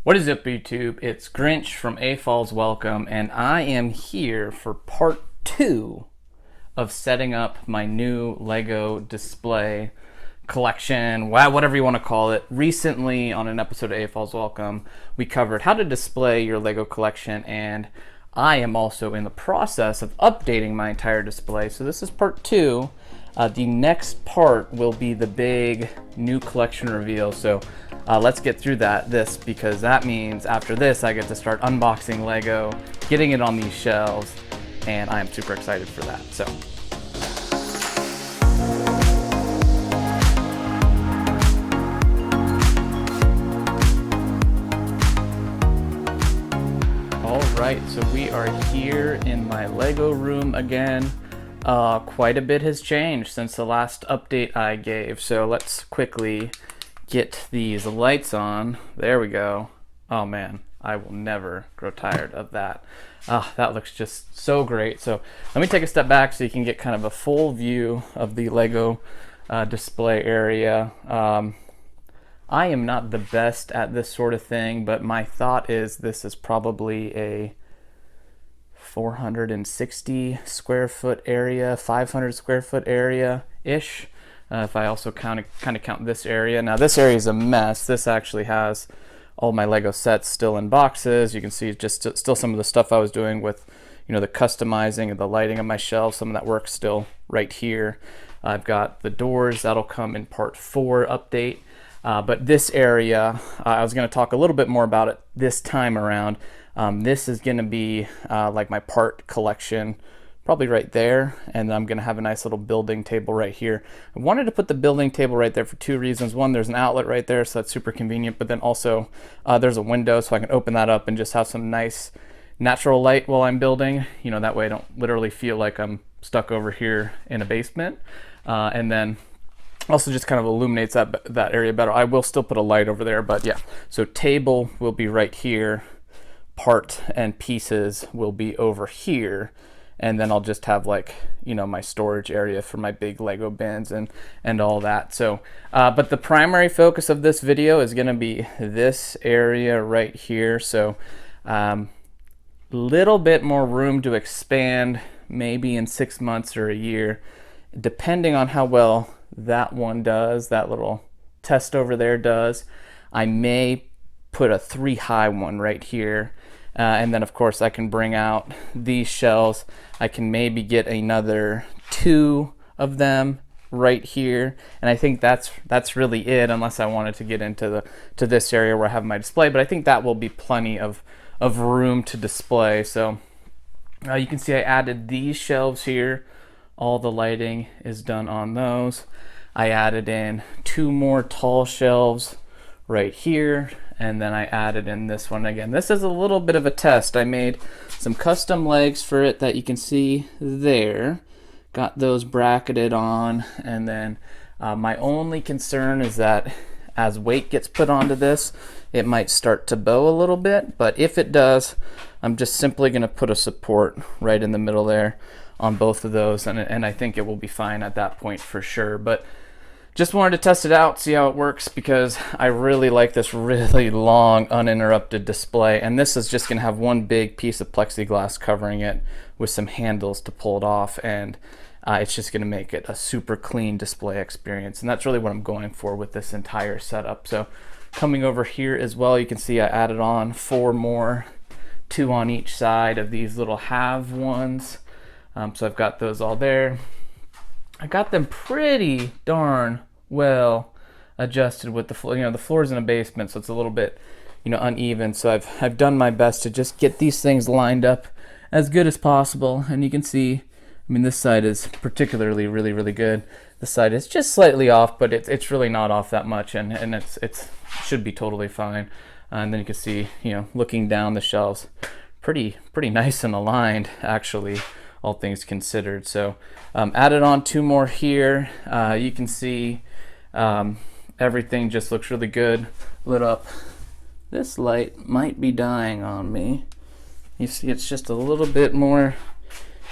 What is up, YouTube? It's Grinch from A Falls Welcome, and I am here for part 2 of setting up my new Lego display collection, whatever you want to call it. Recently, on an episode of A Falls Welcome, we covered how to display your Lego collection, and I am also in the process of updating my entire display. So this is part 2. The next part will be the big new collection reveal. So let's get through this because that means after this I get to start unboxing Lego, getting it on these shelves, and I am super excited for that. So all right, so we are here in my Lego room again. Quite a bit has changed since the last update I gave, so let's quickly get these lights on. There we go. Oh man, I will never grow tired of that. That looks just so great. So let me take a step back so you can get kind of a full view of the Lego display area. I am not the best at this sort of thing, but my thought is this is probably a 460 square foot area, 500 square foot area ish. If I also kind of count this area. Now this area is a mess. This actually has all my Lego sets still in boxes. You can see just still some of the stuff I was doing with, the customizing and the lighting of my shelves. Some of that work still right here. I've got the doors that'll come in part 4 update. But this area, I was going to talk a little bit more about it this time around. This is going to be like my part collection, probably right there, and I'm going to have a nice little building table right here. I wanted to put the building table right there for 2 reasons. One, there's an outlet right there, so that's super convenient, but then also there's a window, so I can open that up and just have some nice natural light while I'm building. That way I don't literally feel like I'm stuck over here in a basement. And then also just kind of illuminates that area better. I will still put a light over there, but yeah. So table will be right here. Part and pieces will be over here, and then I'll just have my storage area for my big Lego bins and all that. So but the primary focus of this video is going to be this area right here. So little bit more room to expand maybe in 6 months or a year, depending on how well that one does, that little test over there does. I may put a 3 high one right here. And then of course I can bring out these shelves. I can maybe get another 2 of them right here, and I think that's really it, unless I wanted to get into this area where I have my display. But I think that will be plenty of room to display. So you can see I added these shelves here. All the lighting is done on those. I added in 2 more tall shelves right here, and then I added in this one. Again, this is a little bit of a test. I made some custom legs for it that you can see there. Got those bracketed on, and then my only concern is that as weight gets put onto this, it might start to bow a little bit, but if it does, I'm just simply going to put a support right in the middle there on both of those, and I think it will be fine at that point for sure. But just wanted to test it out, see how it works, because I really like this really long uninterrupted display, and this is just going to have one big piece of plexiglass covering it with some handles to pull it off, and it's just going to make it a super clean display experience, and that's really what I'm going for with this entire setup. So coming over here as well, you can see I added on 4 more, 2 on each side of these little half ones. So I've got those all there. I got them pretty darn well adjusted with the floor. The floor's in a basement, so it's a little bit, uneven. So I've done my best to just get these things lined up as good as possible. And you can see, this side is particularly really good. This side is just slightly off, but it's really not off that much, and it's should be totally fine. And then you can see, looking down the shelves, pretty nice and aligned actually, all things considered. So added on 2 more here. You can see everything just looks really good lit up. This light might be dying on me. You see it's just a little bit more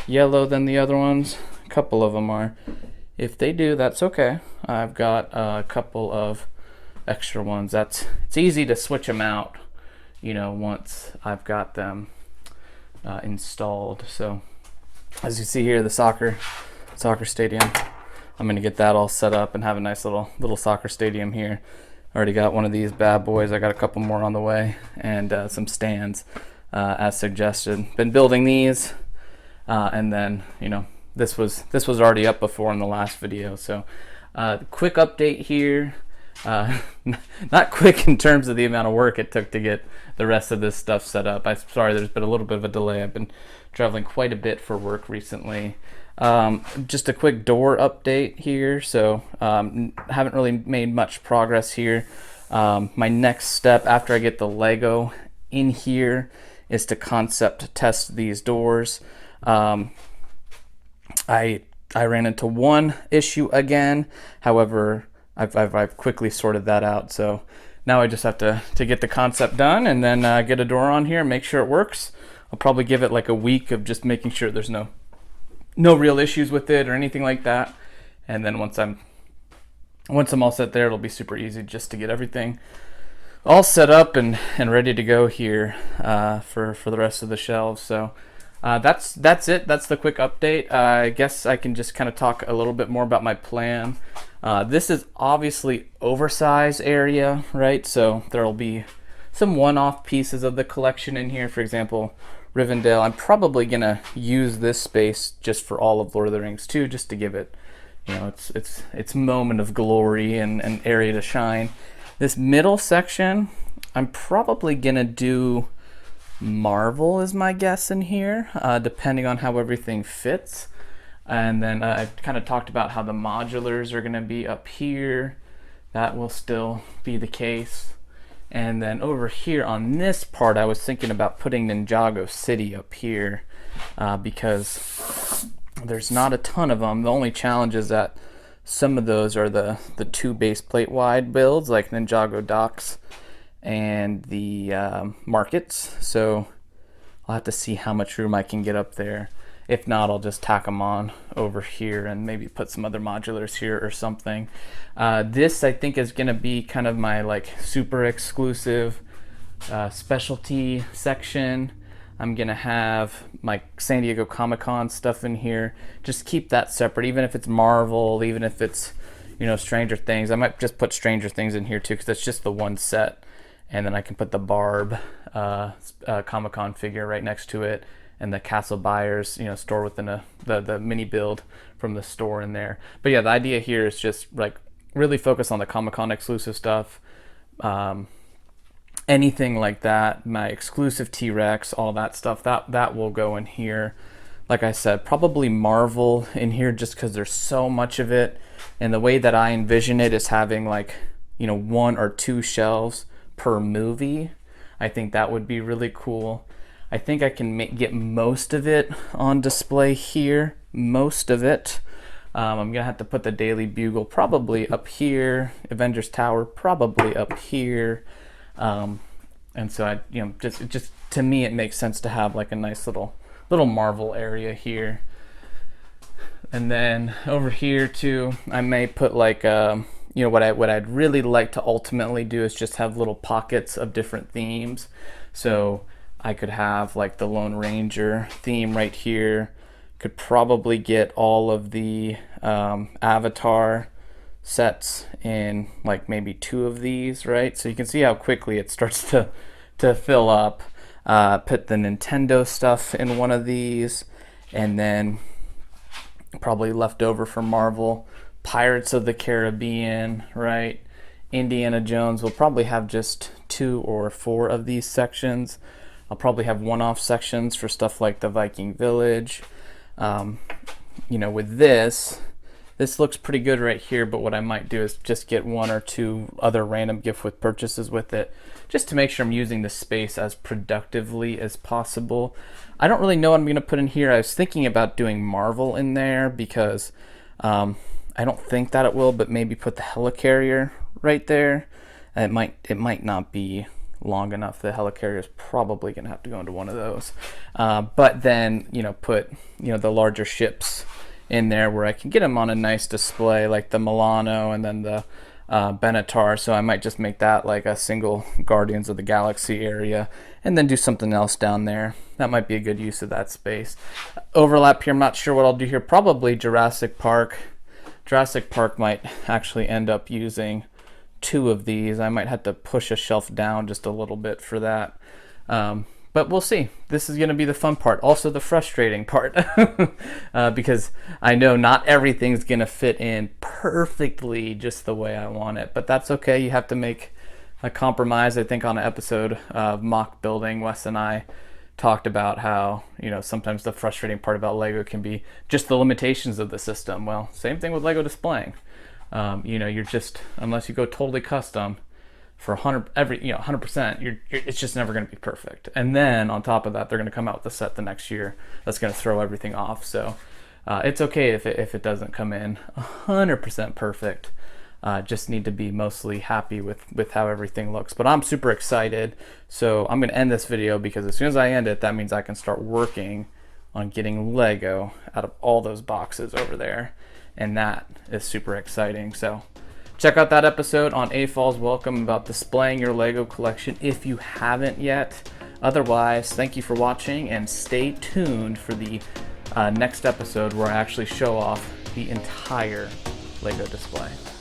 yellow than the other ones. A couple of them are. If they do, that's okay. I've got a couple of extra ones. It's easy to switch them out you know, once I've got them installed. So as you see here, the soccer stadium, I'm gonna get that all set up and have a nice little soccer stadium here. Already got one of these bad boys. I got a couple more on the way, and some stands as suggested. Been building these, and then, you know, this was already up before in the last video. So quick update here. Not quick in terms of the amount of work it took to get the rest of this stuff set up. I'm sorry, there's been a little bit of a delay. I've been traveling quite a bit for work recently. Just a quick door update here. So haven't really made much progress here. My next step after I get the Lego in here is to concept test these doors. I ran into one issue again. However, I've quickly sorted that out. So now I just have to get the concept done and then get a door on here and make sure it works. I'll probably give it like a week of just making sure there's no real issues with it or anything like that. And then once I'm all set there, it'll be super easy just to get everything all set up and ready to go here for the rest of the shelves. So that's it. That's the quick update. I guess I can just kind of talk a little bit more about my plan. This is obviously oversized area, right? So there'll be some one-off pieces of the collection in here. For example, Rivendell. I'm probably gonna use this space just for all of Lord of the Rings too, just to give it, you know, its moment of glory and area to shine. This middle section, I'm probably gonna do Marvel is my guess in here, depending on how everything fits. And then I kind of talked about how the modulars are gonna be up here. That will still be the case. And then over here on this part, I was thinking about putting Ninjago City up here because there's not a ton of them. The only challenge is that some of those are the 2 base plate wide builds, like Ninjago Docks and the markets. So I'll have to see how much room I can get up there. If not, I'll just tack them on over here and maybe put some other modulars here or something. This, I think, is going to be kind of my like super exclusive specialty section. I'm going to have my San Diego Comic-Con stuff in here. Just keep that separate, even if it's Marvel, even if it's, you know, Stranger Things. I might just put Stranger Things in here too, because that's just the one set. And then I can put the Barb Comic-Con figure right next to it, and the Castle Buyers, you know, store within the mini build from the store in there. But yeah, the idea here is just like really focus on the Comic-Con exclusive stuff. Anything like that, my exclusive T-Rex, all that stuff, that will go in here. Like I said, probably Marvel in here just because there's so much of it. And the way that I envision it is having like, you know, 1 or 2 shelves per movie. I think that would be really cool. I think I can get most of it on display here, most of it. I'm gonna have to put the Daily Bugle probably up here, Avengers Tower probably up here, and so I, you know, just to me it makes sense to have like a nice little Marvel area here. And then over here too, I may put like you know, what I'd really like to ultimately do is just have little pockets of different themes. So I could have like the Lone Ranger theme right here. Could probably get all of the Avatar sets in like maybe 2 of these, right? So you can see how quickly it starts to fill up. Put the Nintendo stuff in one of these, and then probably left over for Marvel, Pirates of the Caribbean, right? Indiana Jones will probably have just 2 or 4 of these sections. I'll probably have one-off sections for stuff like the Viking Village. You know, with this looks pretty good right here, but what I might do is just get 1 or 2 other random gift with purchases with it, just to make sure I'm using the space as productively as possible. I don't really know what I'm going to put in here. I was thinking about doing Marvel in there because I don't think that it will, but maybe put the helicarrier right there. It might not be long enough. The helicarrier is probably going to have to go into one of those. But then, you know, put, you know, the larger ships in there where I can get them on a nice display, like the Milano and then the Benatar, so I might just make that like a single Guardians of the Galaxy area and then do something else down there. That might be a good use of that space. Overlap here, I'm not sure what I'll do here. Probably Jurassic Park. Jurassic Park might actually end up using 2 of these. I might have to push a shelf down just a little bit for that. But we'll see. This is going to be the fun part, also the frustrating part, because I know not everything's going to fit in perfectly just the way I want it, but that's okay. You have to make a compromise. I think on an episode of Mock Building, Wes and I talked about how, you know, sometimes the frustrating part about Lego can be just the limitations of the system. Well, same thing with Lego displaying. You know, you're just, unless you go totally custom, for 100%, it's just never going to be perfect. And then on top of that, they're going to come out with a set the next year that's going to throw everything off. So it's okay if it doesn't come in 100% perfect. Just need to be mostly happy with how everything looks. But I'm super excited. So I'm going to end this video because as soon as I end it, that means I can start working on getting Lego out of all those boxes over there. And that is super exciting. So check out that episode on A Falls Welcome about displaying your Lego collection if you haven't yet. Otherwise, thank you for watching and stay tuned for the next episode where I actually show off the entire Lego display.